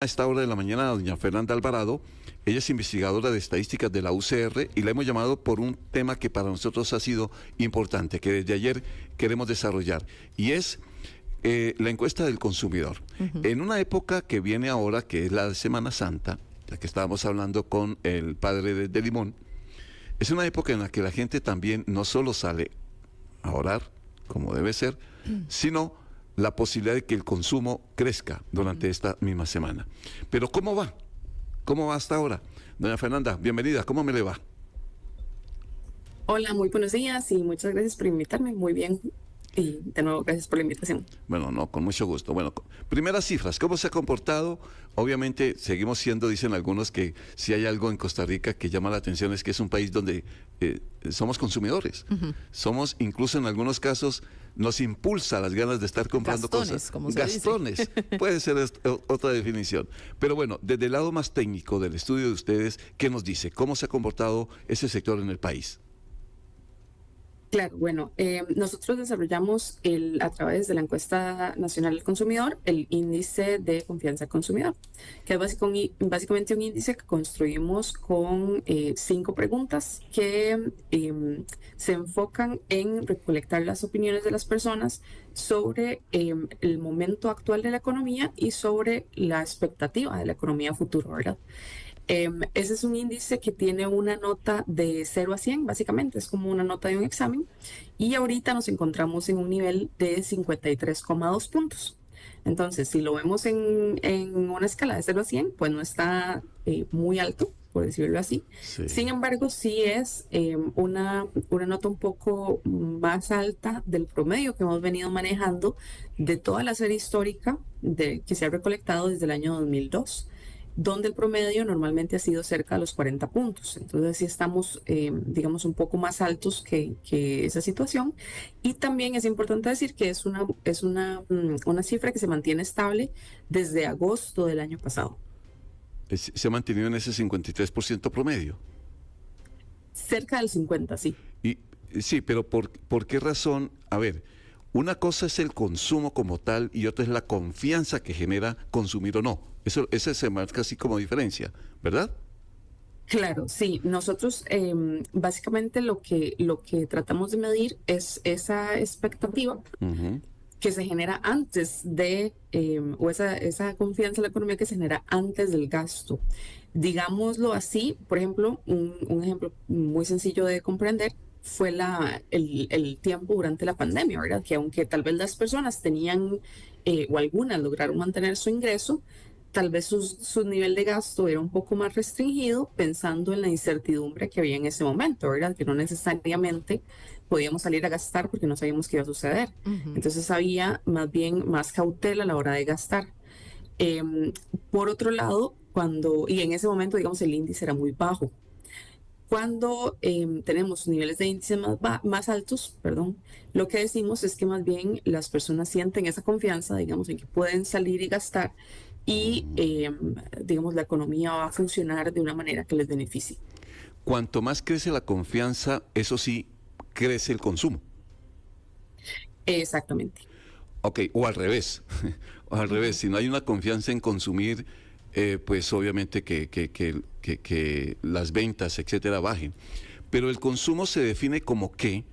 A esta hora de la mañana, doña Fernanda Alvarado. Ella es investigadora de estadísticas de la UCR y la hemos llamado por un tema que para nosotros ha sido importante, que desde ayer queremos desarrollar, y es la encuesta del consumidor. En una época que viene ahora, que es la de Semana Santa, ya que estábamos hablando con el padre de Limón, es una época en la que la gente también no solo sale a orar, como debe ser, sino la posibilidad de que el consumo crezca durante esta misma semana. Pero ¿cómo va? ¿Cómo va hasta ahora? Doña Fernanda, bienvenida, ¿cómo me le va? Hola, muy buenos días y muchas gracias por invitarme. Muy bien. Y de nuevo, gracias por la invitación. Bueno, no, con mucho gusto. Bueno, primeras cifras, ¿cómo se ha comportado? Obviamente seguimos siendo, dicen algunos, que si hay algo en Costa Rica que llama la atención es que es un país donde somos consumidores. Somos, incluso en algunos casos, nos impulsa las ganas de estar comprando gastones, cosas. como se Gastones, dice. puede ser otra definición. Pero bueno, desde el lado más técnico del estudio de ustedes, ¿qué nos dice? ¿Cómo se ha comportado ese sector en el país? Claro, bueno, nosotros desarrollamos a través de la encuesta nacional del consumidor el índice de confianza del consumidor, que es básicamente un índice que construimos con 5 preguntas que se enfocan en recolectar las opiniones de las personas sobre el momento actual de la economía y sobre la expectativa de la economía futura, ¿verdad? Ese es un índice que tiene una nota de 0 a 100, básicamente, es como una nota de un examen, y ahorita nos encontramos en un nivel de 53,2 puntos. Entonces, si lo vemos en una escala de 0 a 100, pues no está muy alto, por decirlo así. Sí. Sin embargo, sí es una nota un poco más alta del promedio que hemos venido manejando de toda la serie histórica que se ha recolectado desde el año 2002, donde el promedio normalmente ha sido cerca de los 40 puntos. Entonces sí estamos, digamos, un poco más altos que esa situación. Y también es importante decir que es una cifra que se mantiene estable desde agosto del año pasado. Se ha mantenido en ese 53% promedio. Cerca del 50, sí. Y sí, pero ¿por qué razón? A ver, una cosa es el consumo como tal y otra es la confianza que genera consumir o no. Ese se marca así como diferencia, ¿verdad? Claro, sí. Nosotros básicamente lo que tratamos de medir es esa expectativa que se genera antes o esa confianza en la economía que se genera antes del gasto. Digámoslo así, por ejemplo, un ejemplo muy sencillo de comprender fue el tiempo durante la pandemia, ¿verdad? Que aunque tal vez las personas tenían, o algunas lograron mantener su ingreso, tal vez su nivel de gasto era un poco más restringido pensando en la incertidumbre que había en ese momento, ¿verdad? Que no necesariamente podíamos salir a gastar porque no sabíamos qué iba a suceder. Entonces había más bien más cautela a la hora de gastar. Por otro lado, y en ese momento, digamos, el índice era muy bajo. Cuando tenemos niveles de índice más altos, perdón, lo que decimos es que más bien las personas sienten esa confianza, digamos, en que pueden salir y gastar y, digamos, la economía va a funcionar de una manera que les beneficie. Cuanto más crece la confianza, eso sí, crece el consumo. Exactamente. Ok, o al revés. O al revés, si no hay una confianza en consumir, pues obviamente que las ventas, etcétera, bajen. Pero el consumo se define como qué,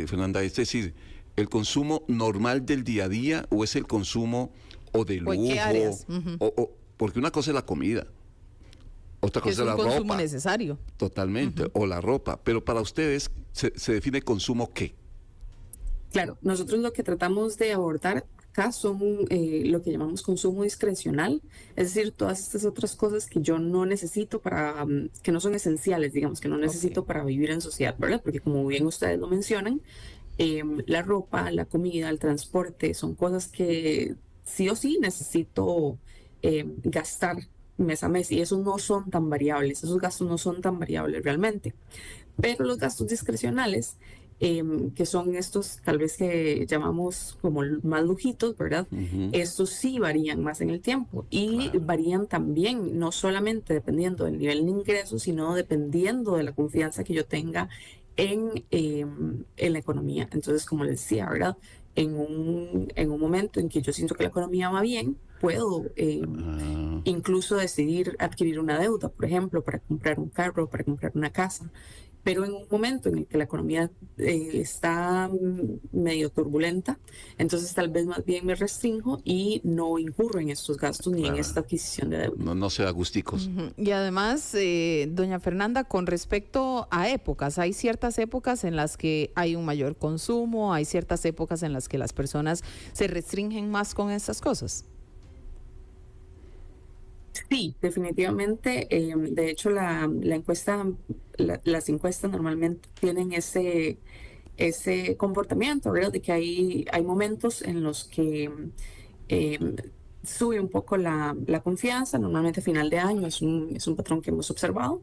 Fernanda, es decir, ¿el consumo normal del día a día o es el consumo o de lujo? ¿O en qué áreas? Porque una cosa es la comida, otra Que cosa es es un la consumo ropa. necesario. Totalmente, o la ropa. Pero para ustedes, ¿se define consumo qué? Claro, nosotros lo que tratamos de abordar acá son lo que llamamos consumo discrecional, es decir, todas estas otras cosas que yo no necesito que no son esenciales, digamos, que no necesito para vivir en sociedad, ¿verdad? Porque como bien ustedes lo mencionan, la ropa, la comida, el transporte, son cosas que sí o sí necesito gastar mes a mes y esos no son tan variables, esos gastos no son tan variables realmente. Pero los gastos discrecionales, que son estos tal vez que llamamos como más lujitos, ¿verdad? Estos sí varían más en el tiempo y Claro. varían también, no solamente dependiendo del nivel de ingresos, sino dependiendo de la confianza que yo tenga en la economía. Entonces, como les decía, ¿verdad? En un momento en que yo siento que la economía va bien, puedo incluso decidir adquirir una deuda, por ejemplo, para comprar un carro, para comprar una casa. Pero en un momento en el que la economía está medio turbulenta, entonces tal vez más bien me restrinjo y no incurro en estos gastos ni en esta adquisición de deuda. No se da gusticos. Y además, doña Fernanda, con respecto a épocas, hay ciertas épocas en las que hay un mayor consumo, hay ciertas épocas en las que las personas se restringen más con estas cosas. Sí, definitivamente. De hecho, la encuesta, las encuestas normalmente tienen ese comportamiento, ¿verdad? De que hay momentos en los que sube un poco la confianza, normalmente a final de año, es un patrón que hemos observado,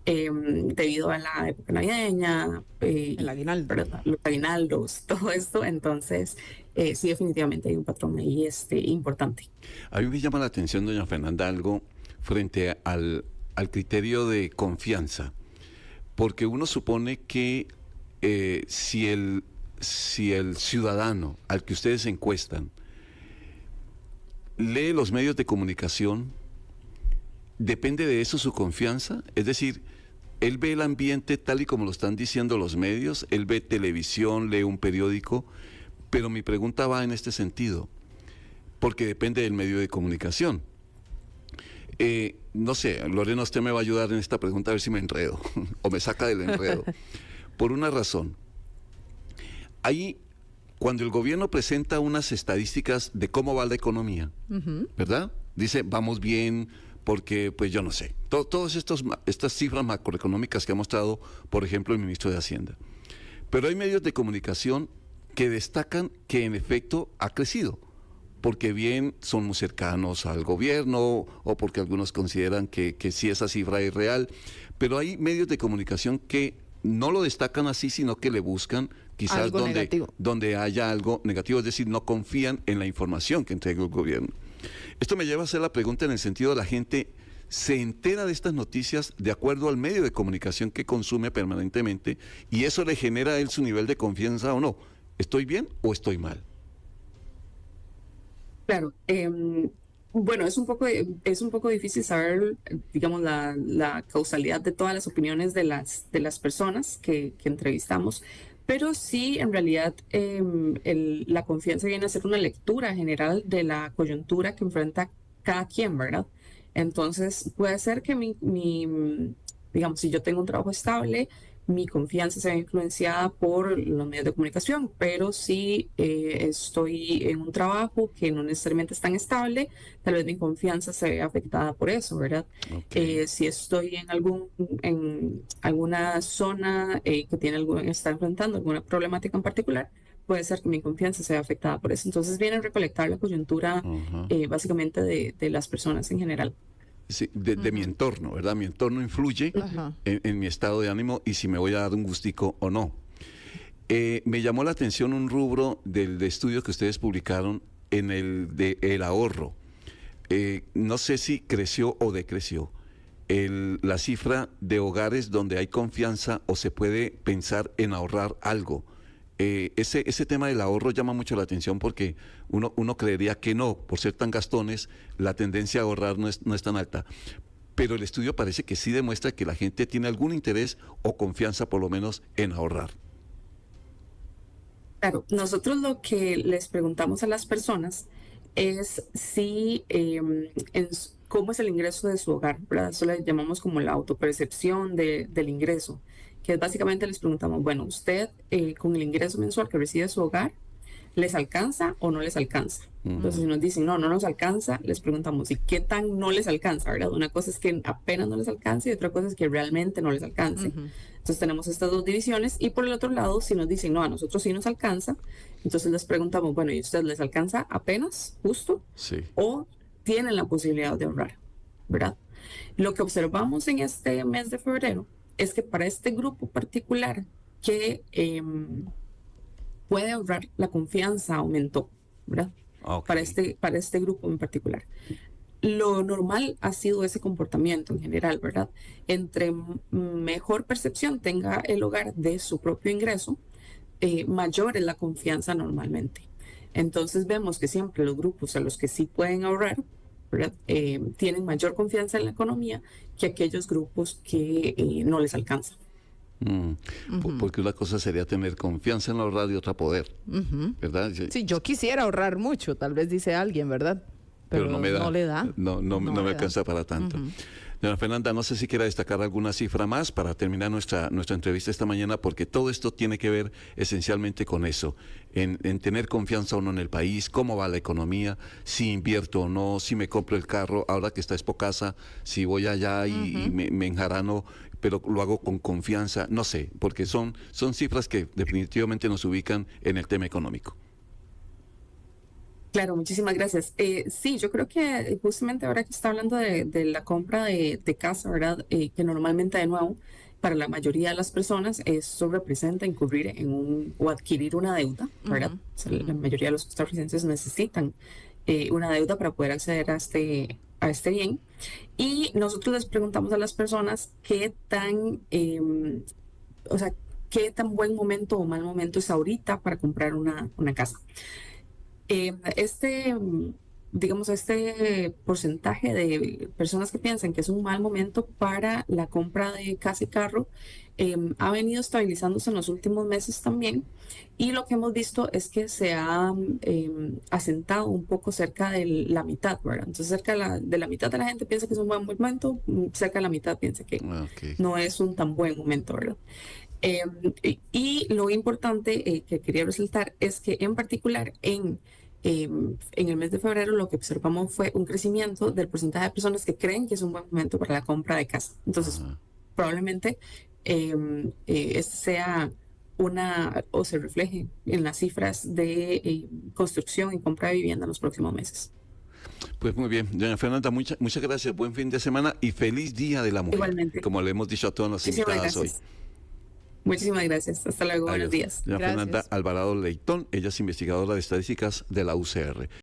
debido a la época navideña, El aguinaldo. los aguinaldos, todo esto. Entonces, sí, definitivamente hay un patrón ahí importante. A mí me llama la atención, doña Fernanda, algo frente al criterio de confianza, porque uno supone que si el ciudadano al que ustedes encuestan lee los medios de comunicación, ¿depende de eso su confianza? Es decir, él ve el ambiente tal y como lo están diciendo los medios, él ve televisión, lee un periódico, pero mi pregunta va en este sentido, porque depende del medio de comunicación. No sé, Lorena, usted me va a ayudar en esta pregunta a ver si me enredo o me saca del enredo. Por una razón, ahí cuando el gobierno presenta unas estadísticas de cómo va la economía, ¿verdad? Dice, vamos bien, porque, pues yo no sé, todas estas cifras macroeconómicas que ha mostrado, por ejemplo, el ministro de Hacienda. Pero hay medios de comunicación que destacan que en efecto ha crecido, porque bien son muy cercanos al gobierno o porque algunos consideran que sí esa cifra es real, pero hay medios de comunicación que no lo destacan así, sino que le buscan quizás donde haya algo negativo, es decir, no confían en la información que entrega el gobierno. Esto me lleva a hacer la pregunta en el sentido de la gente se entera de estas noticias de acuerdo al medio de comunicación que consume permanentemente y eso le genera a él su nivel de confianza o no. ¿Estoy bien o estoy mal? Claro, bueno, es un poco difícil saber, digamos, la causalidad de todas las opiniones de las personas que entrevistamos, pero sí, en realidad, la confianza viene a ser una lectura general de la coyuntura que enfrenta cada quien, ¿verdad? Entonces, puede ser que digamos, si yo tengo un trabajo estable, mi confianza se ve influenciada por los medios de comunicación, pero si estoy en un trabajo que no necesariamente es tan estable, tal vez mi confianza se ve afectada por eso, ¿verdad? Okay. Si estoy en alguna zona que está enfrentando alguna problemática en particular, puede ser que mi confianza sea afectada por eso. Entonces viene a recolectar la coyuntura básicamente de las personas en general. Sí, de mi entorno, ¿verdad? Mi entorno influye en mi estado de ánimo y si me voy a dar un gustico o no. Me llamó la atención un rubro del estudio que ustedes publicaron en el ahorro. No sé si creció o decreció la cifra de hogares donde hay confianza o se puede pensar en ahorrar algo. Ese tema del ahorro llama mucho la atención porque uno creería que no, por ser tan gastones, la tendencia a ahorrar no es tan alta. Pero el estudio parece que sí demuestra que la gente tiene algún interés o confianza por lo menos en ahorrar. Claro, nosotros lo que les preguntamos a las personas es si, cómo es el ingreso de su hogar, ¿verdad? Eso le llamamos como la autopercepción del ingreso, que es básicamente les preguntamos, bueno, usted con el ingreso mensual que recibe de su hogar, ¿les alcanza o no les alcanza? Entonces, si nos dicen, no nos alcanza, les preguntamos, ¿y qué tan no les alcanza, verdad? Una cosa es que apenas no les alcance y otra cosa es que realmente no les alcance. Entonces, tenemos estas dos divisiones. Y por el otro lado, si nos dicen, no, a nosotros sí nos alcanza, entonces les preguntamos, bueno, ¿y a ustedes les alcanza apenas, justo? Sí. ¿O tienen la posibilidad de ahorrar, verdad? Lo que observamos en este mes de febrero es que para este grupo particular que puede ahorrar, la confianza aumentó, ¿verdad? Okay. Para este grupo en particular. Lo normal ha sido ese comportamiento en general, ¿verdad? Entre mejor percepción tenga el hogar de su propio ingreso, mayor es la confianza normalmente. Entonces vemos que siempre los grupos a los que sí pueden ahorrar, ¿verdad? Tienen mayor confianza en la economía que aquellos grupos que no les alcanza. Porque una cosa sería tener confianza en la ahorrar y otra poder, ¿verdad? Sí, yo quisiera ahorrar mucho, tal vez dice alguien, ¿verdad? Pero no me da, no le da. No me alcanza para tanto. Doña Fernanda, no sé si quiera destacar alguna cifra más para terminar nuestra entrevista esta mañana, porque todo esto tiene que ver esencialmente con eso, en tener confianza o no en el país, cómo va la economía, si invierto o no, si me compro el carro, ahora que está Expo Casa, si voy allá y me enjarano, pero lo hago con confianza, no sé, porque son cifras que definitivamente nos ubican en el tema económico. Claro, muchísimas gracias. Sí, yo creo que justamente ahora que está hablando de la compra de casa, ¿verdad? Que normalmente, de nuevo, para la mayoría de las personas, eso representa incurrir en o adquirir una deuda, ¿verdad? O sea, la mayoría de los costarricenses necesitan una deuda para poder acceder a este bien. Y nosotros les preguntamos a las personas o sea, qué tan buen momento o mal momento es ahorita para comprar una casa. Digamos, este porcentaje de personas que piensan que es un mal momento para la compra de casa y carro ha venido estabilizándose en los últimos meses también, y lo que hemos visto es que se ha asentado un poco cerca de la mitad, ¿verdad? Entonces cerca de la mitad de la gente piensa que es un buen momento, cerca de la mitad piensa que no es un tan buen momento, ¿verdad? Y lo importante que quería resaltar es que en particular en el mes de febrero lo que observamos fue un crecimiento del porcentaje de personas que creen que es un buen momento para la compra de casa. Entonces, probablemente este sea o se refleje en las cifras de construcción y compra de vivienda en los próximos meses. Pues muy bien, doña Fernanda, muchas gracias, buen fin de semana y feliz Día de la Mujer. Igualmente. Como le hemos dicho a todas las invitadas hoy. Muchísimas gracias. Hasta luego. Buenos días. Doña Fernanda Alvarado Leitón, ella es investigadora de estadísticas de la UCR.